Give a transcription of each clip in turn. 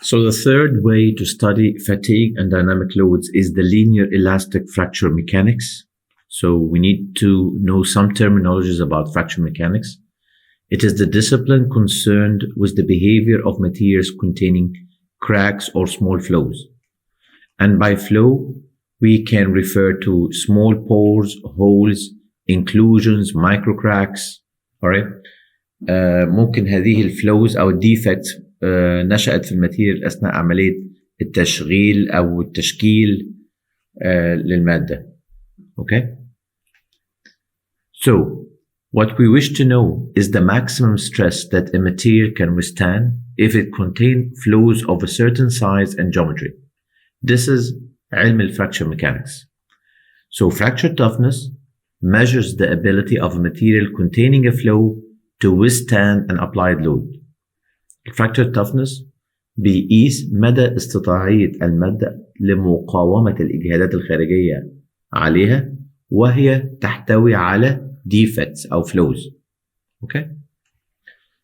So the third way to study fatigue and dynamic loads is the linear elastic fracture mechanics. So we need to know some terminologies about fracture mechanics. It is the discipline concerned with the behavior of materials containing cracks or small flows. And by flow, we can refer to small pores, holes, inclusions, micro cracks. Alright. ممكن هذه الفلوز أو الديفكتس نشأت في الماتيريال أثناء عملية التشغيل أو التشكيل للمادة. Okay? So, what we wish to know is the maximum stress that a material can withstand if it contains flows of a certain size and geometry. This is علم الفراكشر mechanics. So, fracture toughness measures the ability of a material containing a flow to withstand an applied load. fracture toughness بيقيس مدى استطاعية المادة لمقاومة الإجهادات الخارجية عليها وهي تحتوي على defects أو flows. Okay?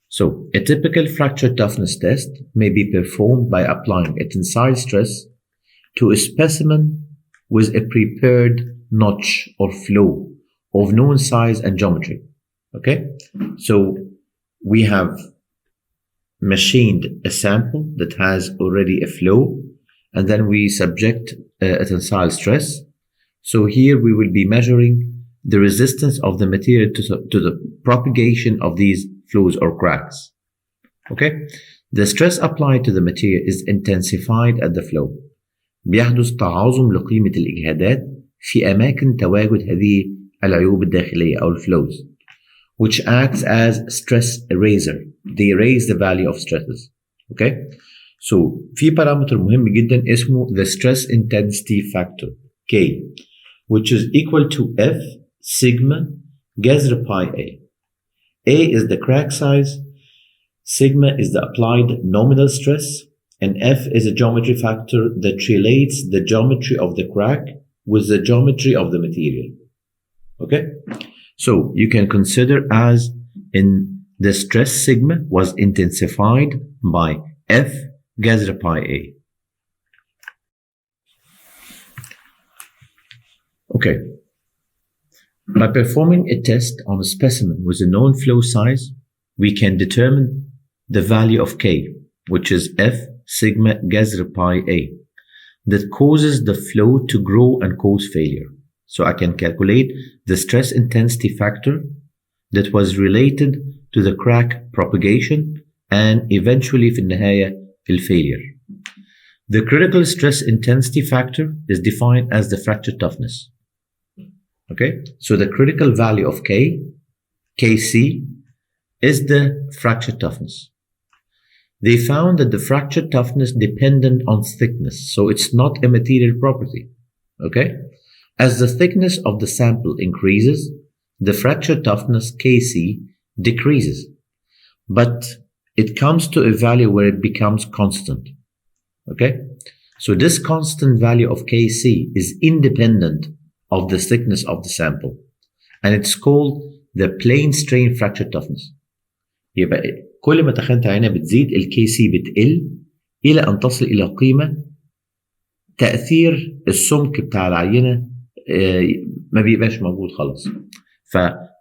So, a typical fracture toughness test may be performed by applying a tensile stress to a specimen with a prepared notch or flow of known size and geometry. Okay? So, we have machined a sample that has already a flow, and then we subject a tensile stress. So here we will be measuring the resistance of the material to the propagation of these flows or cracks. Okay? The stress applied to the material is intensified at the flow. بيحدث تعاظم لقيمة الإجهادات في أماكن تواجد هذه العيوب الداخلية أو الفلوز, which acts as stress eraser. They erase the value of stresses. Okay? So, في parameter مهم جدا اسمه the stress intensity factor, K, which is equal to F sigma جذر pi A. A is the crack size, sigma is the applied nominal stress, and F is a geometry factor that relates the geometry of the crack with the geometry of the material. Okay? So you can consider as in the stress sigma was intensified by F جذر pi A. Okay. By performing a test on a specimen with a known flow size, we can determine the value of K, which is F sigma جذر pi A, that causes the flow to grow and cause failure. So I can calculate the stress intensity factor that was related to the crack propagation and eventually في النهاية failure. The critical stress intensity factor is defined as the fracture toughness. Okay, so the critical value of K, Kc, is the fracture toughness. They found that the fracture toughness dependent on thickness, so it's not a material property. Okay, as the thickness of the sample increases, the fracture toughness Kc decreases, but it comes to a value where it becomes constant. Okay, so this constant value of Kc is independent of the thickness of the sample, and it's called the plane strain fracture toughness. يبقى كل ما تخانة العينة بتزيد الكي سي بتقل إلى أن تصل إلى قيمة تأثير السمك بتاع العينة ما بيبقاش موجود خالص.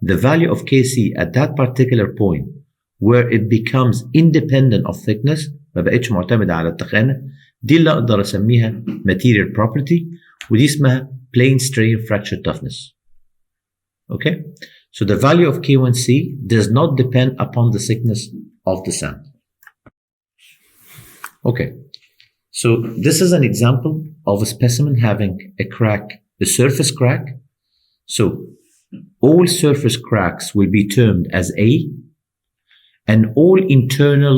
the value of Kc at that particular point where it becomes independent of thickness ما بقتش معتمدة على التخانة, دي اللي أقدر أسميها material property, ودي اسمها plane strain fracture toughness. Okay? So the value of K1C does not depend upon the thickness of the sample. Okay. So this is an example of a specimen having a crack, a surface crack. So all surface cracks will be termed as A, and all internal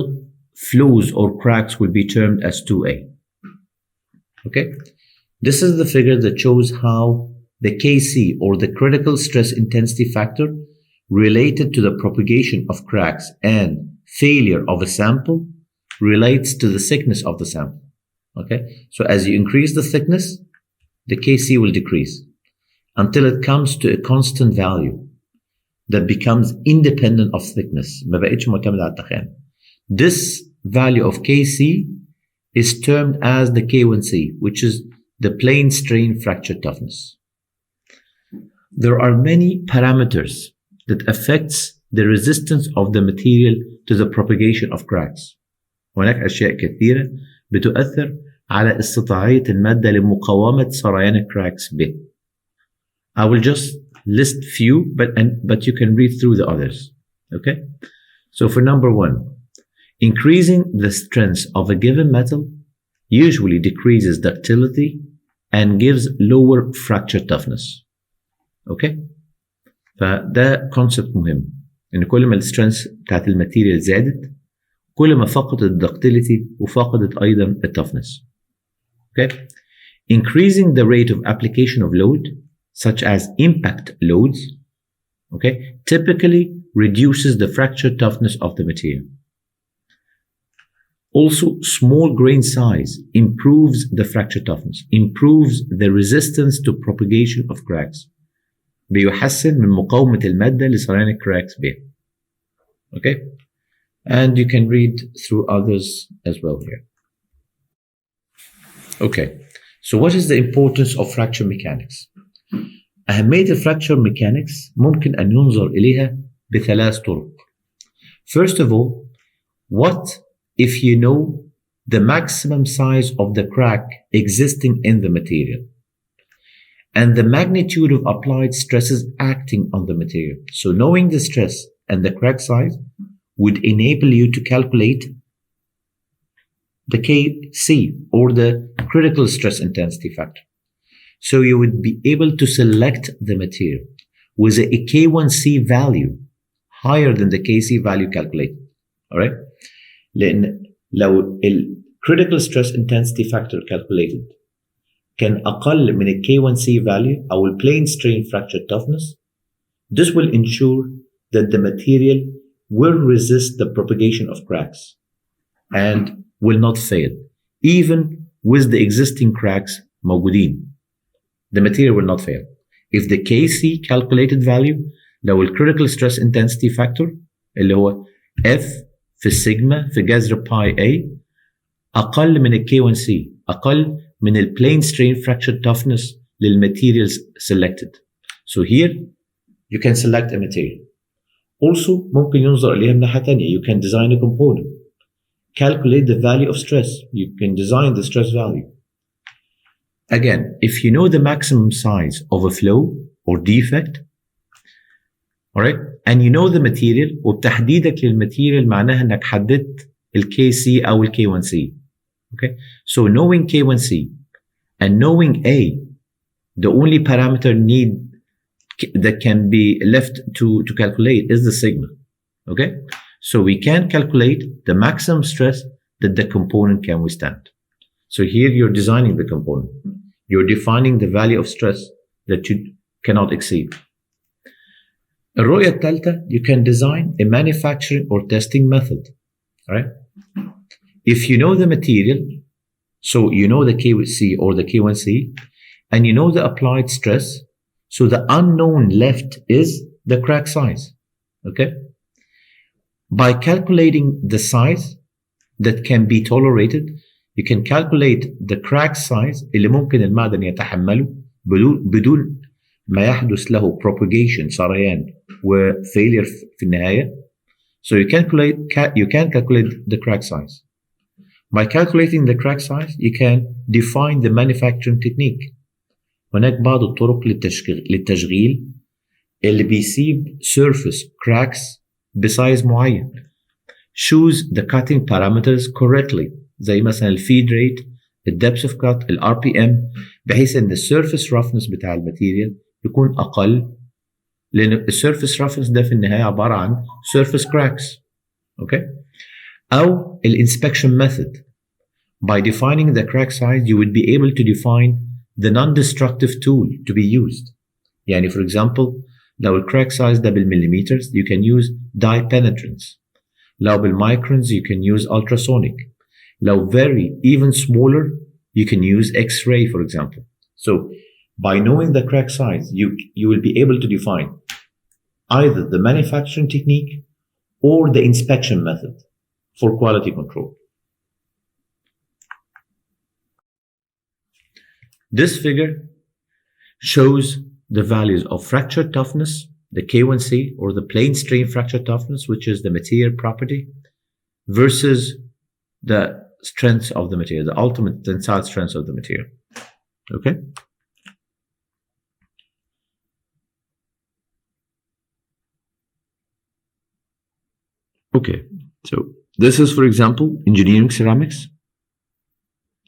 flows or cracks will be termed as 2A. Okay? This is the figure that shows how the Kc, or the critical stress intensity factor, related to the propagation of cracks and failure of a sample, relates to the thickness of the sample. Okay? So as you increase the thickness, the Kc will decrease until it comes to a constant value that becomes independent of thickness. ما بقتش معتمد على التخانة. This value of Kc is termed as the K1C, which is the plane strain fracture toughness. There are many parameters that affects the resistance of the material to the propagation of cracks. هناك أشياء كثيرة بتؤثر على استطاعية المادة لمقاومة سريان الكراكس به. I will just list few, but you can read through the others. Okay? So for number one, increasing the strength of a given metal usually decreases ductility and gives lower fracture toughness. Okay? فده concept مهم. إن كل ما السترينث بتاعت الماتيريال زادت كل ما فقدت الدكتيليتي وفقدت أيضا التفنس. Okay? Increasing the rate of application of load, such as impact loads, okay, typically reduces the fracture toughness of the material. Also, small grain size improves the fracture toughness, improves the resistance to propagation of cracks. بيحسن من مقاومة المادة لسريان الكراكس بها. Okay? And you can read through others as well here. Okay, so what is the importance of fracture mechanics? أهمية الفراكشر mechanics ممكن أن ينظر إليها بثلاث طرق. First of all, what if you know the maximum size of the crack existing in the material and the magnitude of applied stresses acting on the material? So knowing the stress and the crack size would enable you to calculate the KC, or the critical stress intensity factor. So you would be able to select the material with a K1C value higher than the KC value calculated. All right? لأن لو critical stress intensity factor calculated كان أقل من K1C value أو plane strain fracture toughness, this will ensure that the material will resist the propagation of cracks and will not fail, even with the existing cracks موجودين. The material will not fail. If the KC calculated value لو critical stress intensity factor اللي هو F في السيجما في جذر باي A أقل من K1C، أقل من plane strain fracture toughness للmaterials selected. So here you can select a material. Also ممكن ينظر إليها من ناحية تانية. You can design a component. Calculate the value of stress. You can design the stress value. Again, if you know the maximum size of a flow or defect, all right, and you know the material, وبتحديدك للماتيريال معناها انك حددت ال KC أو ال K1C. Okay, so knowing K1C and knowing A, the only parameter that can be left to calculate is the sigma. Okay, so we can calculate the maximum stress that the component can withstand. So here you're designing the component. You're defining the value of stress that you cannot exceed. الرؤية الثالثة, you can design a manufacturing or testing method. All right? If you know the material, so you know the KC or the K1C, and you know the applied stress, so the unknown left is the crack size. Okay? By calculating the size that can be tolerated, you can calculate the crack size اللي ممكن المعدن يتحمله بدون ما يحدث له propagation سريان و failure في النهاية. So you can calculate the crack size. By calculating the crack size, you can define the manufacturing technique. هناك بعض الطرق للتشغيل اللي بيسيب surface cracks بسايز معين. Choose the cutting parameters correctly. زي مثلا الفيد ريت، الدبس اوف كات، الار بي ام، بحيث ان السيرفيس رفنس بتاع الماتيريال يكون اقل، لان السيرفيس رفنس ده في النهايه عباره عن سيرفيس كراكس. اوكي؟ او الانسبكشن ميثود. By defining the crack size, you would be able to define the non-destructive tool to be used. يعني for example لو الcrack size ده بالمليمترز you can use dye penetrance. لو بالمايكرونز you can use ultrasonic. لو very even smaller, you can use X-ray, for example. So, by knowing the crack size, you will be able to define either the manufacturing technique or the inspection method for quality control. This figure shows the values of fracture toughness, the K1C, or the plane strain fracture toughness, which is the material property, versus the strength of the material, the ultimate tensile strength of the material. Okay? Okay, so this is, for example, engineering ceramics.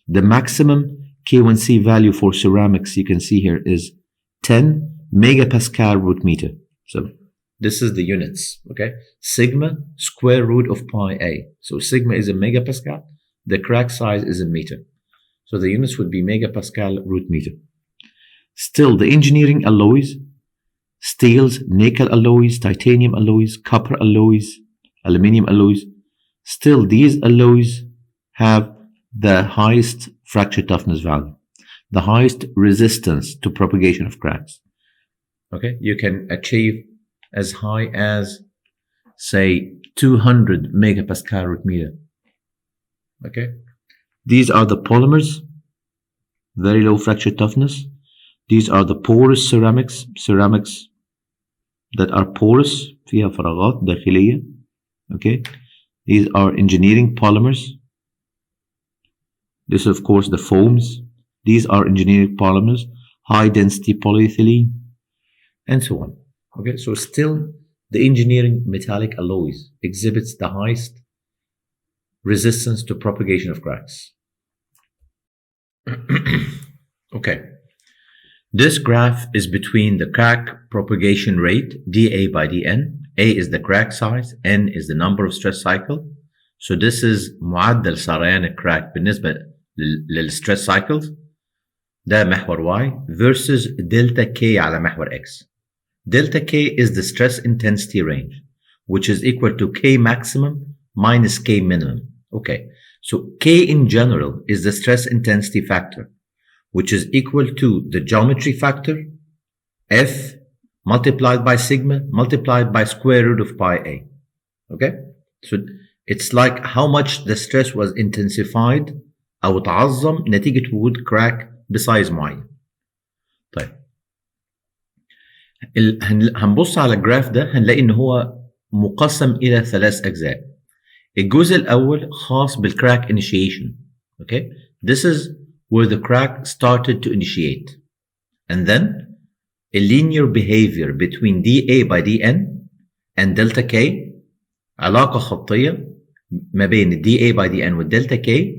The maximum K1C value for ceramics you can see here is 10 megapascal root meter. So this is the units, okay? Sigma square root of pi a. So sigma is a megapascal. The crack size is a meter. So the units would be megapascal root meter. Still, the engineering alloys, steels, nickel alloys, titanium alloys, copper alloys, aluminium alloys, still these alloys have the highest fracture toughness value, the highest resistance to propagation of cracks. Okay, you can achieve as high as, say, 200 megapascal root meter. Okay, these are the polymers, very low fracture toughness. These are the porous ceramics, ceramics that are porous, فيها فراغات داخلية. Okay, these are engineering polymers. This is, of course, the foams. These are engineering polymers, high density polyethylene, and so on. Okay, so still the engineering metallic alloys exhibits the highest resistance to propagation of cracks. Okay, this graph is between the crack propagation rate, dA by dN. A is the crack size, N is the number of stress cycle. So this is معدل سريان الكراك بالنسبة للstress cycles. ده محور Y versus delta K على محور X. Delta K is the stress intensity range, which is equal to K maximum minus K minimum. Okay, so K in general is the stress intensity factor, which is equal to the geometry factor, F, multiplied by sigma, multiplied by square root of pi a. Okay, so it's like how much the stress was intensified أو تعظم نتيجة وجود crack بسايز معين. طيب هنبص على الجراف ده هنلاقي إن هو مقسم إلى 3 أجزاء. الجزء الأول خاص بالcrack initiation. Okay, this is where the crack started to initiate, and then a linear behavior between dA by dN and delta K, علاقة خطية ما بين dA by dN و delta K,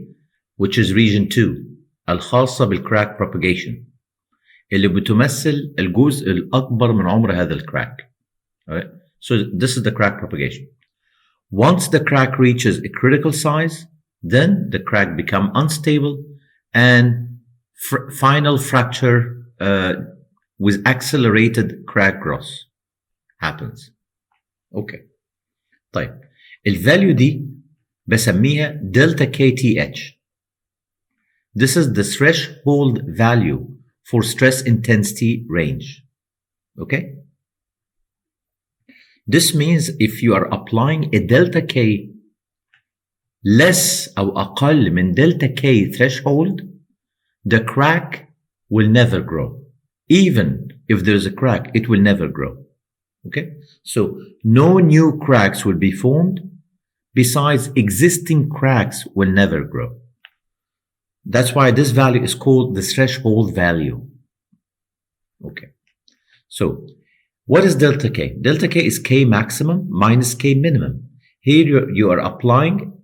which is region 2 الخاصة بالcrack propagation اللي بتمثل الجزء الأكبر من عمر هذا الكراك. Alright? So this is the crack propagation. Once the crack reaches a critical size, then the crack becomes unstable and final fracture with accelerated crack growth happens. Okay. طيب الفاليو دي بسميها delta KTH. This is the threshold value for stress intensity range. Okay? This means if you are applying a delta K less أو أقل من delta K threshold, the crack will never grow. Even if there is a crack, it will never grow. Okay? So no new cracks will be formed. Besides, existing cracks will never grow. That's why this value is called the threshold value. Okay. So what is delta K? Delta K is K maximum minus K minimum. Here you are applying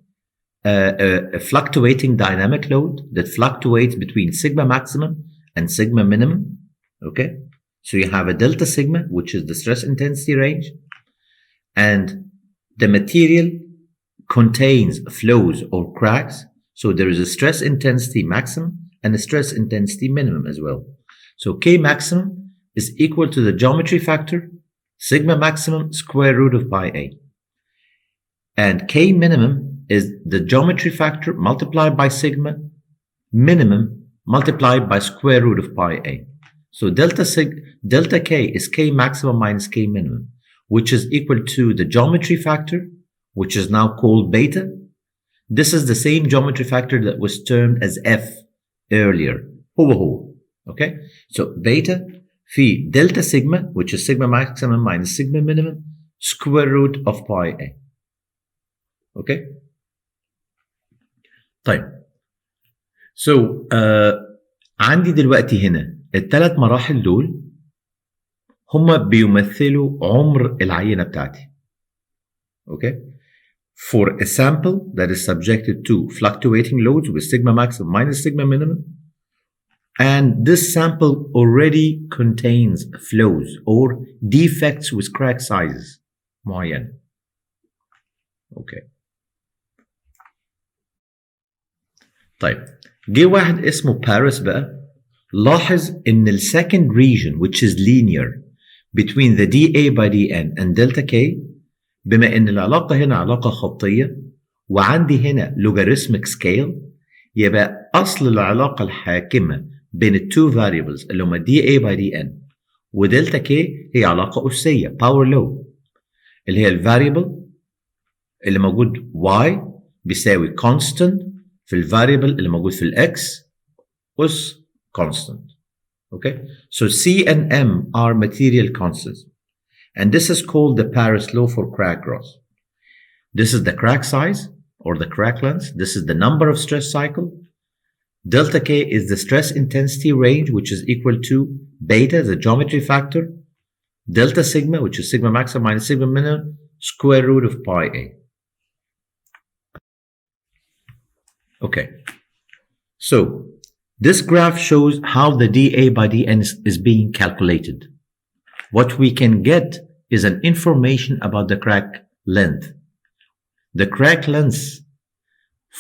a fluctuating dynamic load that fluctuates between sigma maximum and sigma minimum. Okay. So you have a delta sigma, which is the stress intensity range, and the material contains flows or cracks. So there is a stress intensity maximum and a stress intensity minimum as well. So K maximum is equal to the geometry factor, sigma maximum square root of pi a. And K minimum is the geometry factor multiplied by sigma minimum multiplied by square root of pi a. So delta K is K maximum minus K minimum, which is equal to the geometry factor, which is now called beta. This is the same geometry factor that was termed as F earlier. هو Okay, so beta في delta sigma, which is sigma maximum minus sigma minimum, square root of pi a. Okay. طيب. So عندي دلوقتي هنا الثلاث مراحل دول هما بيمثلوا عمر العينة بتاعتي. Okay. For a sample that is subjected to fluctuating loads with sigma maximum minus sigma minimum, and this sample already contains flows or defects with crack sizes معين. Okay. طيب جه واحد اسمه باريس بقى، لاحظ ان ال second region which is linear between the dA by dN and delta K، بما ان العلاقة هنا علاقة خطية وعندي هنا logarithmic scale، يبقى اصل العلاقة الحاكمة بين ال two variables اللي هما dA by dN ودلتا K هي علاقة أسية power law، اللي هي الفاريبل اللي موجود y بيساوي constant في الفاريبل اللي موجود في الاكس أس constant. Okay, so C and M are material constants, and this is called the Paris law for crack growth. This is the crack size or the crack length. This is the number of stress cycle. Delta K is the stress intensity range, which is equal to beta, the geometry factor, delta sigma, which is sigma maximum minus sigma minimum, square root of pi a. Okay, so this graph shows how the dA by dN is being calculated. What we can get is an information about the crack length. The crack length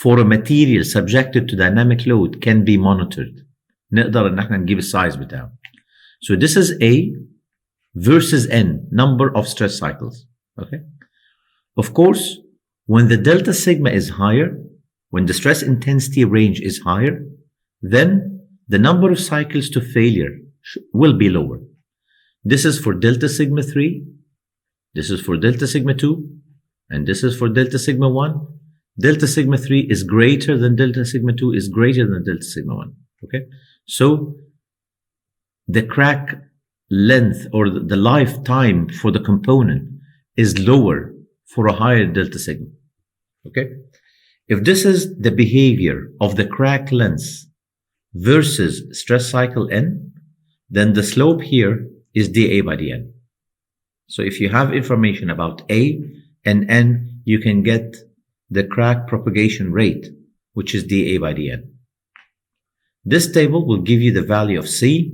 for a material subjected to dynamic load can be monitored. نقدر ان احنا نجيب السايز بتاعه. So this is A versus N, number of stress cycles. Okay. Of course, when the delta sigma is higher, when the stress intensity range is higher, then the number of cycles to failure will be lower. This is for delta sigma 3, this is for delta sigma 2, and this is for delta sigma 1. Delta sigma 3 is greater than delta sigma 2 is greater than delta sigma 1. Okay, so the crack length or the lifetime for the component is lower for a higher delta sigma. Okay, if this is the behavior of the crack length versus stress cycle n, then the slope here is dA by dN. So if you have information about A and N, you can get the crack propagation rate, which is dA by dN. This table will give you the value of C,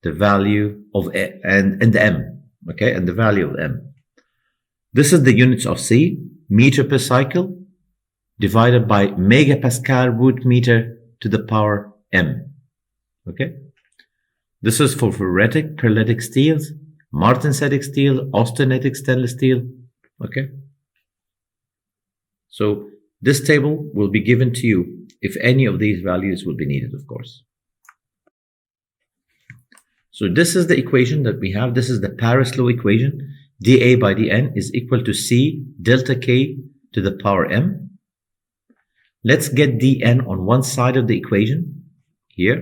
the value of A, and the M, okay, and the value of M. This is the units of C, meter per cycle, divided by megapascal root meter to the power M. Okay, this is for ferritic pearlitic steels, martensitic steel, austenitic stainless steel. Okay, so this table will be given to you if any of these values will be needed, of course. So this is the equation that we have. This is the Paris law equation. dA by dN is equal to C delta K to the power M. Let's get dN on one side of the equation here.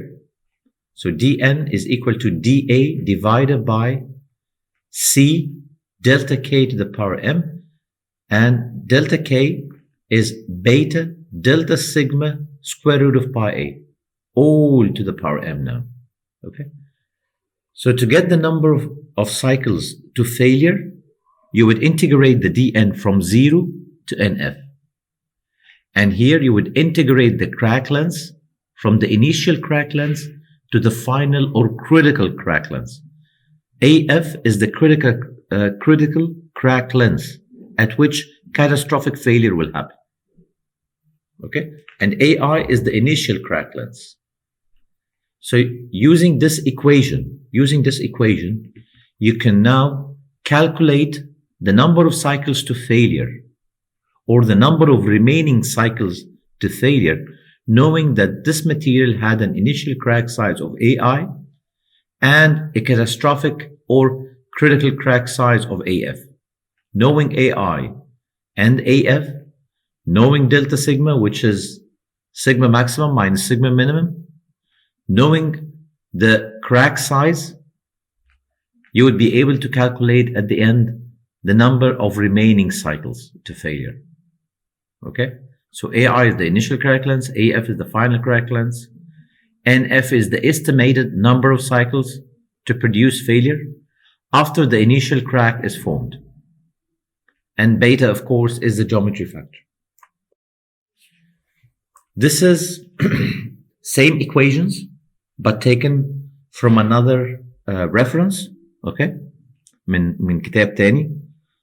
So dN is equal to dA divided by C delta K to the power M, and delta K is beta delta sigma square root of pi a, all to the power M now. Okay, so to get the number of cycles to failure, you would integrate the dN from 0 to NF. And here you would integrate the crack length from the initial crack length to the final or critical crack length. AF is the critical crack length at which catastrophic failure will happen. Okay, and AI is the initial crack length. So using this equation, you can now calculate the number of cycles to failure or the number of remaining cycles to failure, knowing that this material had an initial crack size of AI and a catastrophic or critical crack size of AF. Knowing AI and AF, knowing delta sigma, which is sigma maximum minus sigma minimum, knowing the crack size, you would be able to calculate at the end the number of remaining cycles to failure. Okay, so AI is the initial crack length, AF is the final crack length, NF is the estimated number of cycles to produce failure after the initial crack is formed. And beta, of course, is the geometry factor. This is same equations, but taken from another reference. Okay, من كتاب تاني.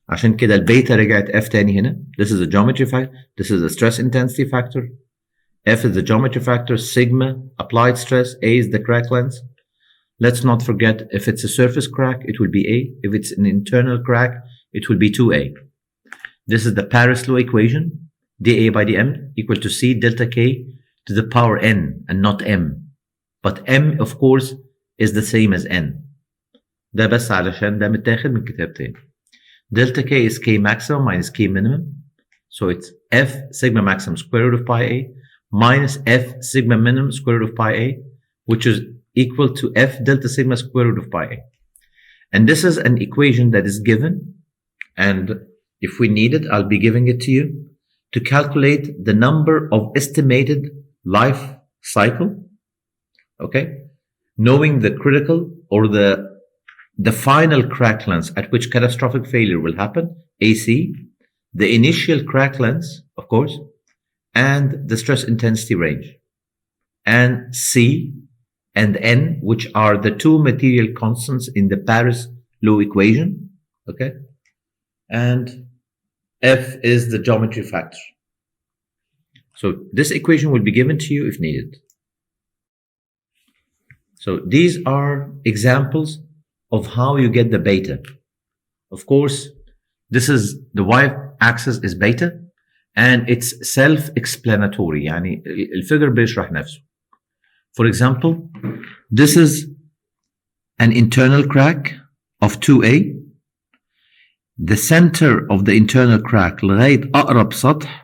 عشان كده البيتا رجعت F تاني هنا. This is a geometry factor. This is a stress intensity factor. F is the geometry factor. Sigma, applied stress. A is the crack length. Let's not forget, if it's a surface crack, it will be A. If it's an internal crack, it will be 2A. This is the Paris law equation. dA by dm equal to C delta K to the power N and not M. But M, of course, is the same as N. ده بس علشان ده متاخد من كتاب تاني. Delta K is K maximum minus K minimum. So it's F sigma maximum square root of pi A minus F sigma minimum square root of pi A, which is equal to F delta sigma square root of pi A. And this is an equation that is given. And if we need it, I'll be giving it to you to calculate the number of estimated life cycle. Okay. Knowing the critical or the final crack length at which catastrophic failure will happen, AC, the initial crack length, of course, and the stress intensity range, and C and N, which are the two material constants in the Paris law equation, okay, and F is the geometry factor. So this equation will be given to you if needed. So these are examples of how you get the beta. Of course, this is the y-axis is beta, and it's self-explanatory. يعني الفigure بيشرح نفسه. For example, this is an internal crack of 2A. The center of the internal crack لغاية أقرب سطح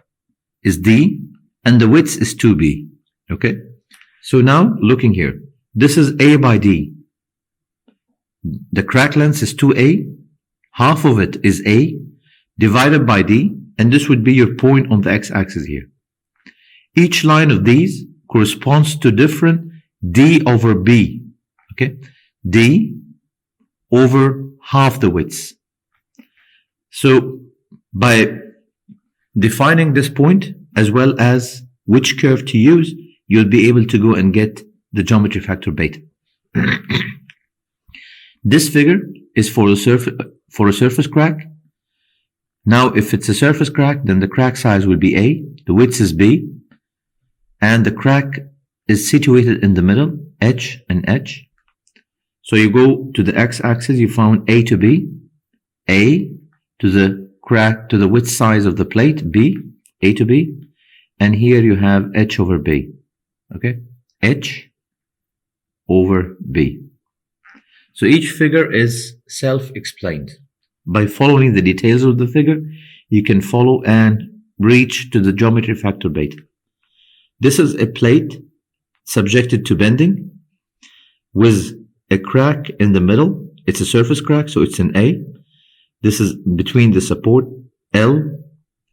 is D, and the width is 2B. Okay? So now, looking here, this is A by D. The crack length is 2A, half of it is A, divided by D, and this would be your point on the x-axis here. Each line of these corresponds to different D over B, okay? D over half the width. So by defining this point, as well as which curve to use, you'll be able to go and get the geometry factor beta. This figure is for a surface crack. Now, if it's a surface crack, then the crack size will be A, the width is B, and the crack is situated in the middle, H and H. So you go to the x-axis, you found A to B, A to the crack, to the width size of the plate, B, A to B, and here you have H over B, okay? H over B. So each figure is self-explained. By following the details of the figure, you can follow and reach to the geometry factor beta. This is a plate subjected to bending with a crack in the middle. It's a surface crack, so it's an A. This is between the support L,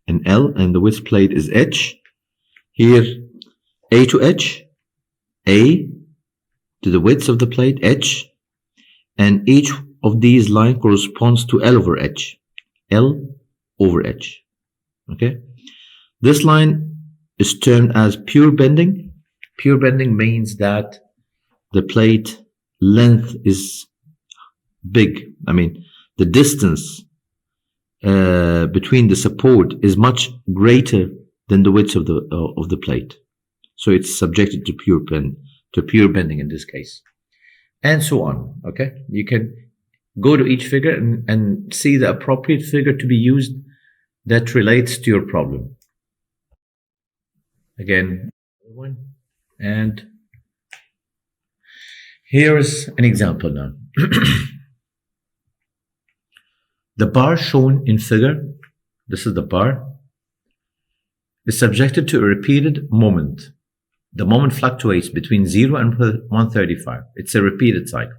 and the width plate is H. Here, A to H, A to the width of the plate, H, and each of these lines corresponds to L over H. L over H. Okay? This line is termed as pure bending. Pure bending means that the plate length is big. I mean, the distance between the support is much greater than the width of the plate. So it's subjected to pure bending in this case. And so on. Okay? You can go to each figure and see the appropriate figure to be used that relates to your problem. Again, and here's an example now. The bar shown in figure, this is the bar, is subjected to a repeated moment. The moment fluctuates between 0 and 135. It's a repeated cycle.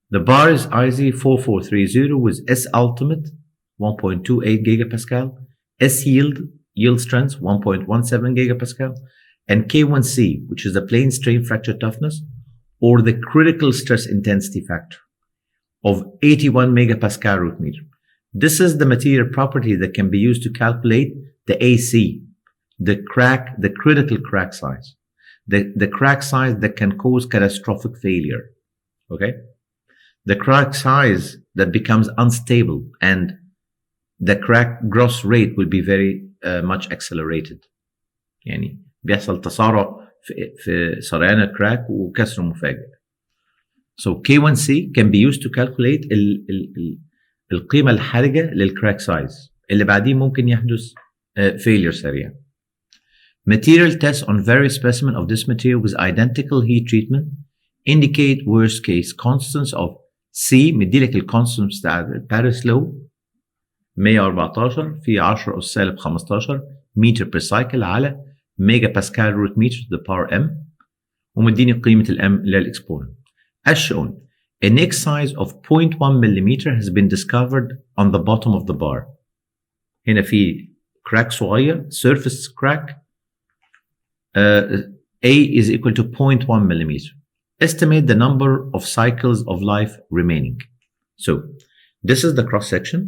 The bar is IZ4430 with S ultimate 1.28 gigapascal, S yield strength 1.17 gigapascal, and K1C, which is the plane strain fracture toughness or the critical stress intensity factor of 81 megapascal root meter. This is the material property that can be used to calculate the AC, the critical crack size, the crack size that can cause catastrophic failure. Okay? The crack size that becomes unstable and the crack growth rate will be very much accelerated. يعني بيحصل تسارع في سريان الكراك وكسر مفاجئ. So K1C can be used to calculate القيمة الحرجة للcrack size اللي بعدين ممكن يحدث failure سريع. Material tests on various specimens of this material with identical heat treatment indicate worst case constants of C. مديلك الكونستنتس بتاع باريس لو 114 في 10 أس سالب 15 متر per cycle على ميجا باسكال روت متر to the power m ومديني قيمة الام اللي هي الاكسبوننت. As shown, a neck size of 0.1 mm has been discovered on the bottom of the bar. هنا في crack صغير, surface crack. A is equal to 0.1 mm. Estimate the number of cycles of life remaining. So, this is the cross section.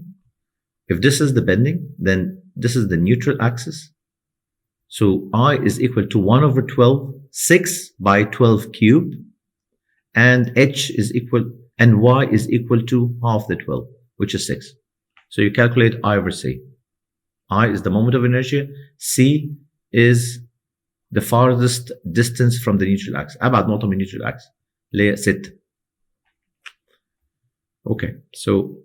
If this is the bending, then this is the neutral axis. So I is equal to 1 over 12, 6 by 12 cubed, and H is equal, and Y is equal to half the 12, which is 6. So you calculate I over C. I is the moment of inertia. C is the farthest distance from the neutral axis. أبعد نقطة من neutral axis. اللي هي 6. Okay, so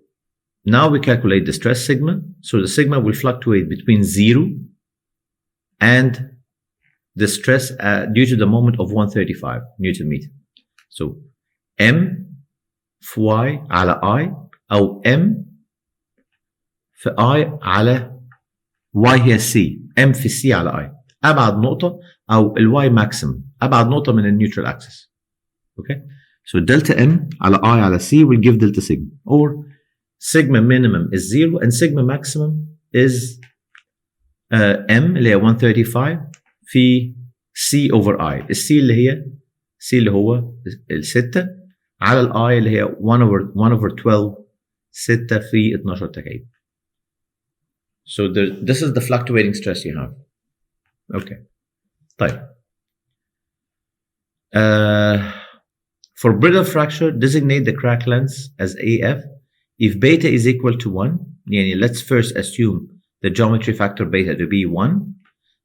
now we calculate the stress sigma. So the sigma will fluctuate between 0 and the stress due to the moment of 135 Newton meter. So M في Y على I أو M في I على Y هي C. M في C على I. أبعد نقطة أو ال Y maximum. أبعد نقطة من ال neutral axis. Okay. So delta M على I على C will give delta sigma. Or sigma minimum is 0 and sigma maximum is M اللي هي 135 في C over I. ال C اللي هي C اللي هو الستة على ال I اللي هي 1 over 12 6 في 12 تكعيب. So this is the fluctuating stress you have. Okay. طيب. For brittle fracture, designate the crack length as AF. If beta is equal to 1, let's first assume the geometry factor beta to be 1,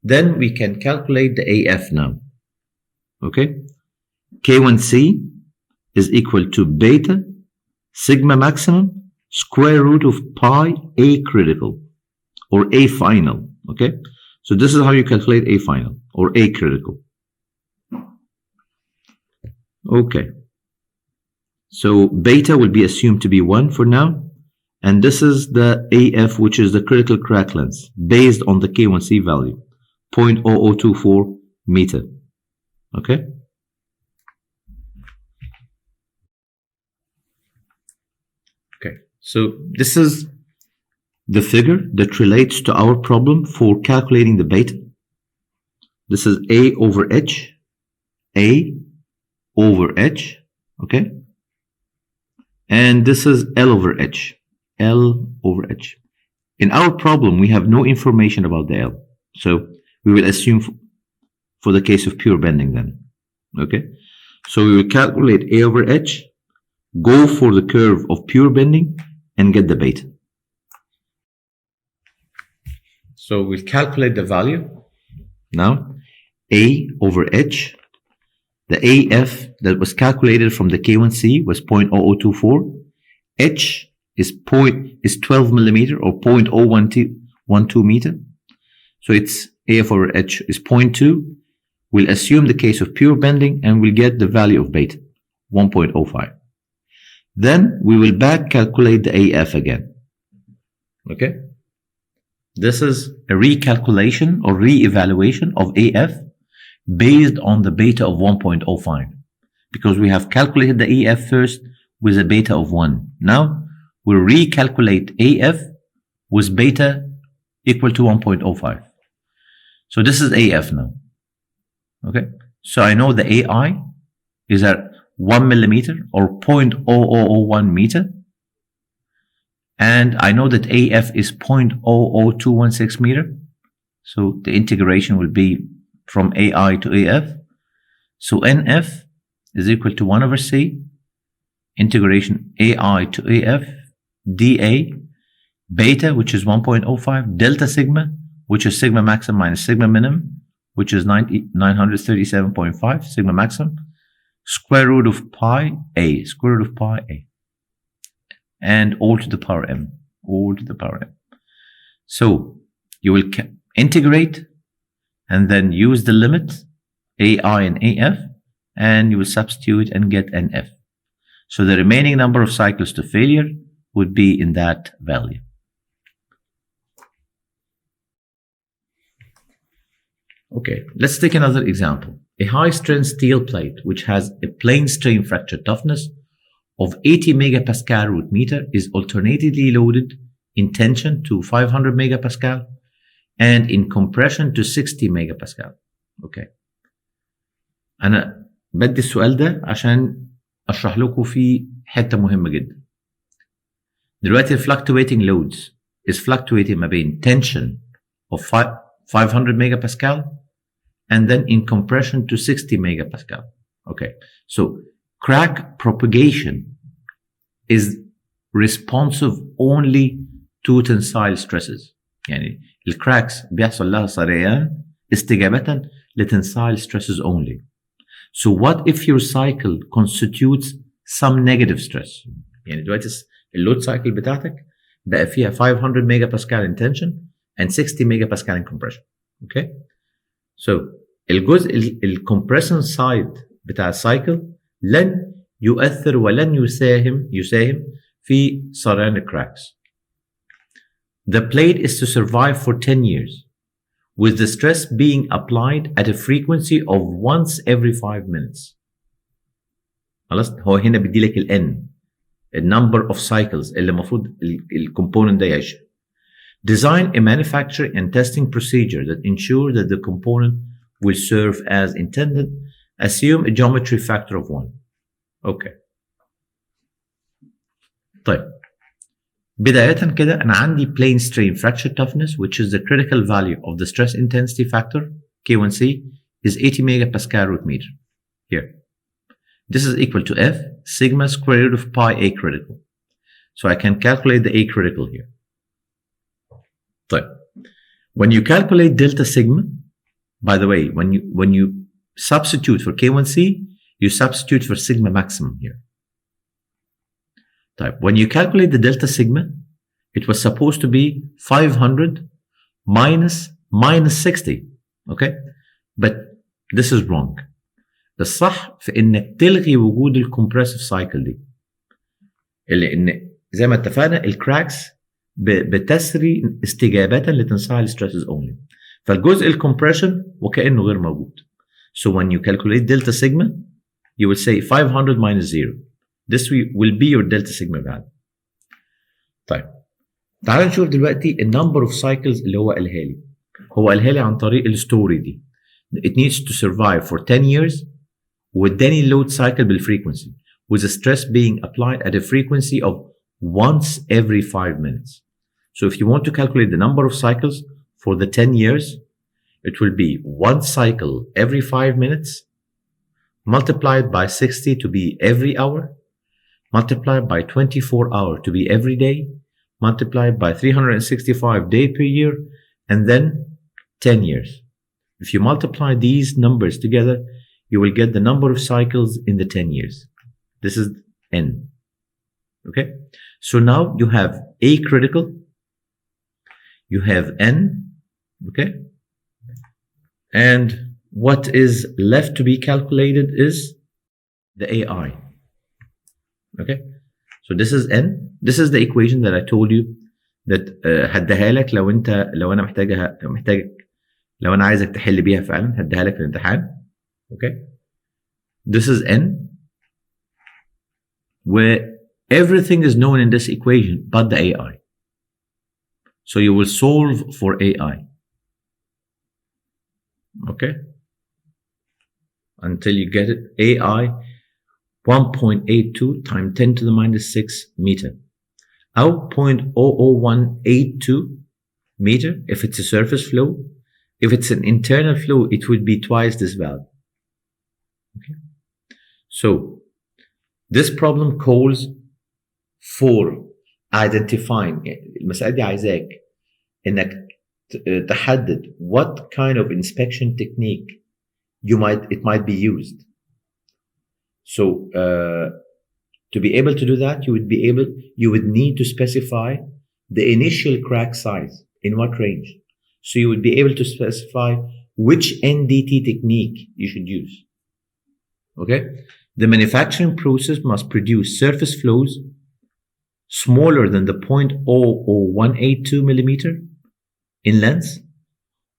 then we can calculate the AF now. Okay? K1C is equal to beta sigma maximum square root of pi A critical or A final. Okay? So this is how you calculate A final or A critical. Okay. So beta will be assumed to be 1 for now. And this is the AF, which is the critical crack length based on the K1C value, 0.0024 meter. Okay? Okay. So this is the figure that relates to our problem for calculating the beta. This is A over H, A over H, okay? And this is L over H, L over H. In our problem, we have no information about the L. So we will assume for the case of pure bending then, okay? So we will calculate A over H, go for the curve of pure bending, and get the beta. So we'll calculate the value. Now, A over H, the AF that was calculated from the K1C was 0.0024. H is 12 millimeter or 0.012 meter. So it's AF over H is 0.2. We'll assume the case of pure bending and we'll get the value of beta, 1.05. Then we will back calculate the AF again. Okay? This is a recalculation or re-evaluation of AF based on the beta of 1.05, because we have calculated the AF first with a beta of 1. Now we'll recalculate AF with beta equal to 1.05. So this is AF now. Okay, so I know the AI is at 1 millimeter or 0.0001 meter, and I know that AF is 0.00216 meter. So the integration will be from AI to AF. So NF is equal to 1 over C integration AI to AF dA beta, which is 1.05, delta sigma, which is sigma maximum minus sigma minimum, which is 937.5 sigma maximum, square root of pi A, square root of pi A, and all to the power M, all to the power M. So you will integrate and then use the limit AI and AF, and you will substitute and get NF. So the remaining number of cycles to failure would be in that value. Okay, let's take another example. A high-strength steel plate which has a plane strain fracture toughness of 80 megapascal root meter is alternately loaded in tension to 500 megapascal and in compression to 60 megapascal. Okay. أنا بدي السؤال ده عشان أشرح لكم فيه حتة مهمة جدا. دلوقتي fluctuating loads is fluctuating ما بين tension of 500 megapascal and then in compression to 60 megapascal. Okay, so crack propagation is responsive only to tensile stresses. يعني الكراكس بيحصل لها سريان استجابة لتensile stresses only. So what if your cycle constitutes some negative stress؟ يعني دلوقتي اللود سايكل بتاعتك بقى فيها 500 megapascal in tension and 60 megapascal in compression. Okay, so الجزء الكompression side بتاع السايكل لن يؤثر ولن يساهم في سريان الكراكس. The plate is to survive for 10 years with the stress being applied at a frequency of once every 5 minutes. خلاص هو هنا بدي لك ال N, a number of cycles اللي المفروض الكومبوننت ده يعيش. Design a manufacturing and testing procedure that ensure that the component will serve as intended. Assume a geometry factor of 1. Okay. طيب بداية كده أنا عندي plane strain fracture toughness, which is the critical value of the stress intensity factor K1C is 80 megapascal root meter. Here, this is equal to F sigma square root of pi A critical. So I can calculate the A critical here. طيب when you calculate delta sigma, by the way, when you substitute for K1C, you substitute for sigma maximum here. Type. When you calculate the delta sigma, it was supposed to be 500 minus 60. Okay, but this is wrong. الصح في انك تلغي وجود الكمبرسيف سايكل دي، اللي ان زي ما اتفقنا الكراكس بتسري استجابة لتنسايل stresses only. فالجزء الكمبريشن وكأنه غير موجود. So when you calculate delta sigma, you will say 500 minus 0. This will be your delta sigma value. طيب تعال نشوف دلوقتي النمبر of cycles اللي هو قالها لي. هو قالها لي عن طريق الستوري دي. It needs to survive for 10 years واداني load cycle بالfrequency with the stress being applied at a frequency of once every 5 minutes. So if you want to calculate the number of cycles for the 10 years, it will be 1 cycle every 5 minutes multiplied by 60 to be every hour, multiplied by 24 hours to be every day, multiplied by 365 days per year, and then 10 years. If you multiply these numbers together, you will get the number of cycles in the 10 years. This is N. Okay? So now you have A critical, you have N, okay? And what is left to be calculated is the AI. Okay? So this is N. This is the equation that I told you that هديها لك لو انا محتاجك لو أنا عايزك تحل بيها فعلا هديها لك في الامتحان. Okay. This is n, where everything is known in this equation but the AI. So you will solve for AI. Okay. Until you get it. AI 1.82 times 10 to the minus 6 meter. Or 0.00182 meter if it's a surface flow. If it's an internal flow, it would be twice this value. Okay. So this problem calls for identifying. المسألة دي عايزاك إنك تحدد what kind of inspection technique it might be used. So to be able to do that, you would need to specify the initial crack size in what range. So you would be able to specify which NDT technique you should use. Okay. The manufacturing process must produce surface flows smaller than the 0.00182 millimeter in length,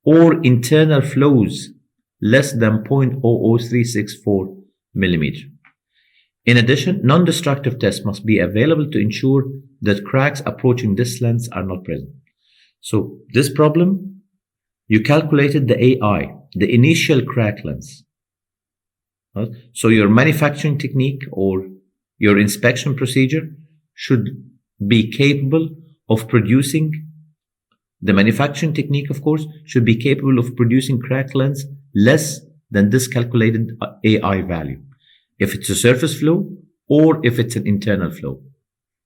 or internal flows less than 0.00364 millimeter. In addition, non-destructive tests must be available to ensure that cracks approaching this length are not present. So this problem, you calculated the AI, the initial crack length. Right? So your manufacturing technique or your inspection procedure should be capable of producing, the manufacturing technique, of course, should be capable of producing crack lengths less than this calculated AI value. If it's a surface flow or if it's an internal flow.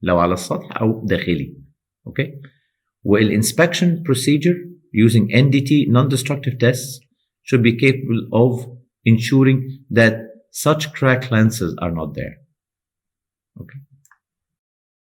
لو على السطح أو داخلي. Okay? والinspection procedure using NDT non-destructive tests should be capable of ensuring that such crack lengths are not there. Okay?